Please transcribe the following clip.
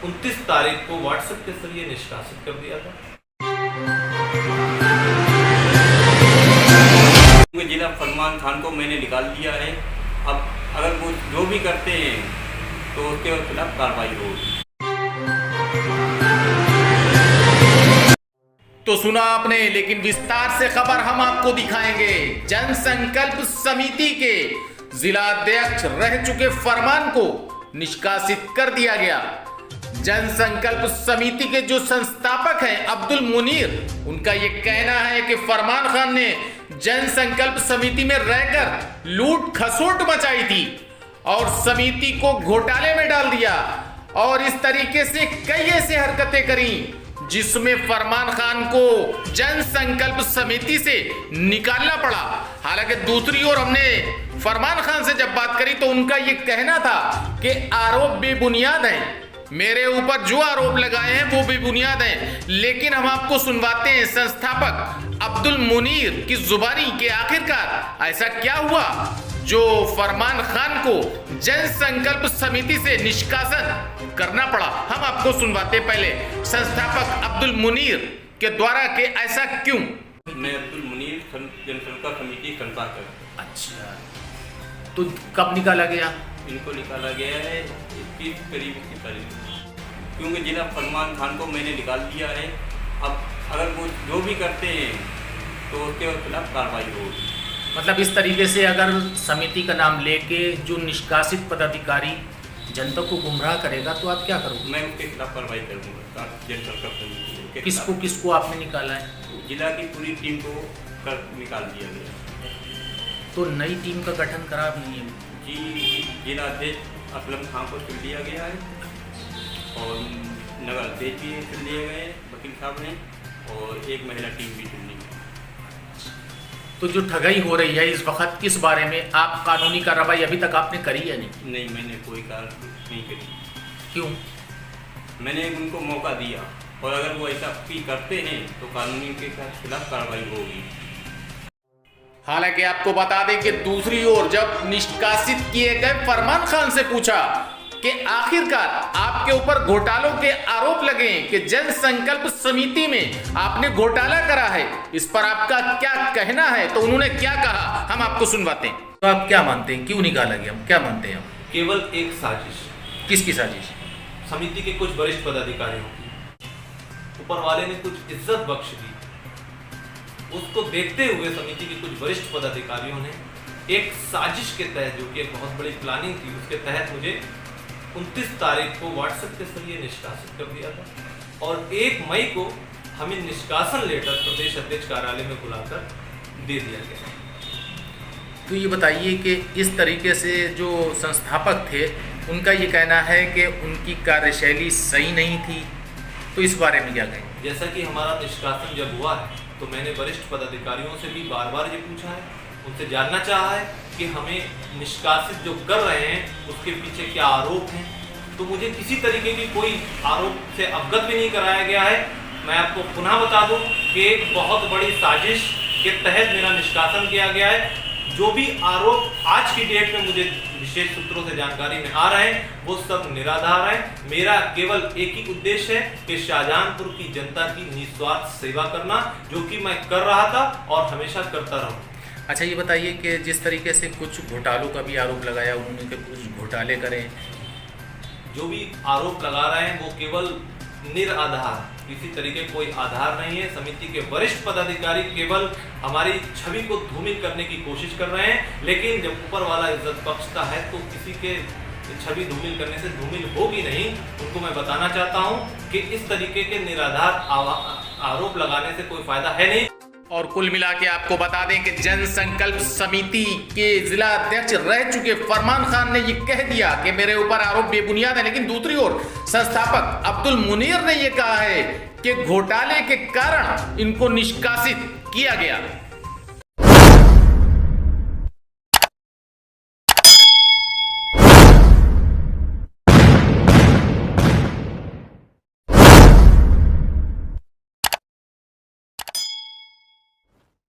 29 तारीख को व्हाट्सएप के जरिए निष्कासित कर दिया था। जिला फरमान खान को मैंने निकाल दिया है। अब अगर वो जो भी करते हैं तो उसके खिलाफ कार्रवाई होगी। तो सुना आपने, लेकिन विस्तार से खबर हम आपको दिखाएंगे। जन संकल्प समिति के जिलाध्यक्ष रह चुके फरमान को निष्कासित कर दिया गया। जन संकल्प समिति के जो संस्थापक हैं अब्दुल मुनीर, उनका ये कहना है कि फरमान खान ने जन संकल्प समिति में रहकर लूट खसोट मचाई थी और समिति को घोटाले में डाल दिया और इस तरीके से कई ऐसी हरकतें करी जिसमें फरमान खान को जन संकल्प समिति से निकालना पड़ा। हालांकि दूसरी ओर हमने फरमान खान से जब बात करी तो उनका यह कहना था कि आरोप बेबुनियाद हैं, मेरे ऊपर जो आरोप लगाए हैं वो बेबुनियाद हैं। लेकिन हम आपको सुनवाते हैं संस्थापक अब्दुल मुनीर की जुबानी के आखिरकार ऐसा क्या हुआ जो फरमान खान को जन संकल्प समिति से निष्कासन करना पड़ा। हम आपको सुनवाते पहले संस्थापक अब्दुल मुनीर के द्वारा के ऐसा क्यों। मैं अब्दुल मुनीर जन संकल्प समिति संस्थापक। अच्छा, तो कब निकाला गया? इनको निकाला गया है 21 करीब 21 तारीख, क्योंकि जिला फरमान खान को मैंने निकाल दिया है। अब अगर वो जो भी करते हैं तो उसके खिलाफ कार्रवाई होगी। मतलब इस तरीके से अगर समिति का नाम लेके जो निष्कासित पदाधिकारी जनता को गुमराह करेगा तो आप क्या करोगे? मैं उसके खिलाफ कार्रवाई करूँगा। जन संकल्प समिति किसको आपने निकाला है? जिला की पूरी टीम को निकाल दिया गया। तो नई टीम का गठन करा भी है जी, जिला अध्यक्ष असलम खान को चुन लिया गया है और नगर अध्यक्ष भी चुन लिए गए वकील साहब ने और एक महिला टीम भी चुन ली गई। तो जो ठगाई हो रही है इस वक्त किस बारे में आप कानूनी कार्रवाई अभी तक आपने करी है? नहीं, मैंने कोई कार्रवाई नहीं करी। क्यों? मैंने उनको मौका दिया और अगर वो ऐसा करते हैं तो कानूनी के खिलाफ कार्रवाई होगी। हालांकि आपको बता दें कि दूसरी ओर जब निष्कासित किए गए फरमान खान से पूछा कि आखिरकार आपके ऊपर घोटालों के आरोप लगे कि जन संकल्प समिति में आपने घोटाला करा है, इस पर आपका क्या कहना है, तो उन्होंने क्या कहा हम आपको सुनवाते हैं। तो आप क्या मानते हैं, क्यों निकाला गया, क्या मानते हैं आप? केवल एक साजिश। किसकी साजिश? समिति के कुछ वरिष्ठ पदाधिकारियों की। ऊपर वाले ने कुछ इज्जत बख्श दी, उसको देखते हुए समिति के कुछ वरिष्ठ पदाधिकारियों ने एक साजिश के तहत, जो कि एक बहुत बड़ी प्लानिंग थी, उसके तहत मुझे 29 तारीख को व्हाट्सएप के जरिए निष्कासित कर दिया था और 1 मई को हमें निष्कासन लेटर प्रदेश अध्यक्ष कार्यालय में बुलाकर दे दिया गया। तो ये बताइए कि इस तरीके से जो संस्थापक थे उनका ये कहना है कि उनकी कार्यशैली सही नहीं थी, तो इस बारे में क्या कहें? जैसा कि हमारा निष्कासन जब हुआ है तो मैंने वरिष्ठ पदाधिकारियों से भी बार बार ये पूछा है, उनसे जानना चाहा है कि हमें निष्कासित जो कर रहे हैं उसके पीछे क्या आरोप हैं। तो मुझे किसी तरीके की कोई आरोप से अवगत भी नहीं कराया गया है। मैं आपको पुनः बता दूं कि एक बहुत बड़ी साजिश के तहत मेरा निष्कासन किया गया है। जो भी आरोप आज की डेट में मुझे विशेष सूत्रों से जानकारी में आ रहे हैं वो सब निराधार है। मेरा केवल एक ही उद्देश्य है कि शाहजहांपुर की जनता की निस्वार्थ सेवा करना, जो कि मैं कर रहा था और हमेशा करता रहूं। अच्छा, ये बताइए कि जिस तरीके से कुछ घोटालों का भी आरोप लगाया, उन्होंने कुछ घोटाले करें, जो भी आरोप लगा रहे हैं वो केवल निराधार, किसी तरीके कोई आधार नहीं है। समिति के वरिष्ठ पदाधिकारी केवल हमारी छवि को धूमिल करने की कोशिश कर रहे हैं, लेकिन जब ऊपर वाला इज्जत बख्शता है तो किसी के छवि धूमिल करने से धूमिल होगी नहीं। उनको मैं बताना चाहता हूं कि इस तरीके के निराधार आरोप लगाने से कोई फायदा है नहीं। और कुल मिला के आपको बता दें कि जन संकल्प समिति के जिला अध्यक्ष रह चुके फरमान खान ने ये कह दिया कि मेरे ऊपर आरोप बेबुनियाद है, लेकिन दूसरी ओर संस्थापक अब्दुल मुनीर ने ये कहा है कि घोटाले के कारण इनको निष्कासित किया गया।